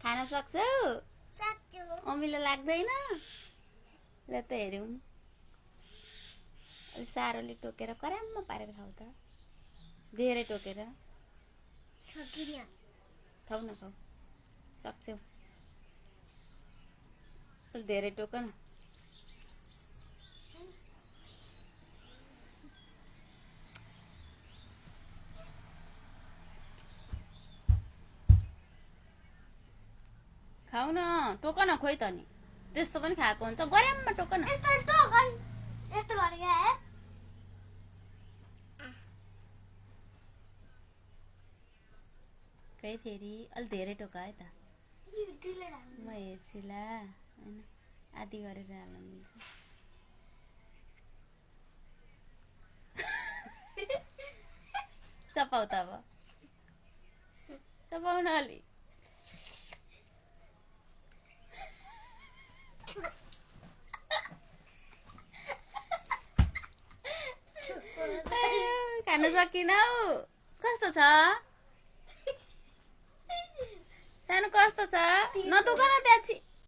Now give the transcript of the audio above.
खान सक्छौ? अमिलो लाग्दैन? ल त हेरौँ। अलि साह्रोले टोकेर कराम्म पारेर खाऊ त। धेरै टोकेर खाऊ न, खाऊ सक्छौ। अलि धेरै टोक न। खाऊ न, टोक न, खोइ त नि त्यस्तो पनि खाएको हुन्छ। गराममा टोक न। खै फेरि अलि धेरै टोक है त। म हेर्छु ल, होइन आदि गरेर हाल्न मिल्छ। सपाउ त अब, सपाउ न अलि। खान सकिनौ? कस्तो छ सानो? कस्तो छ? नतोक न त्यहाँ छि।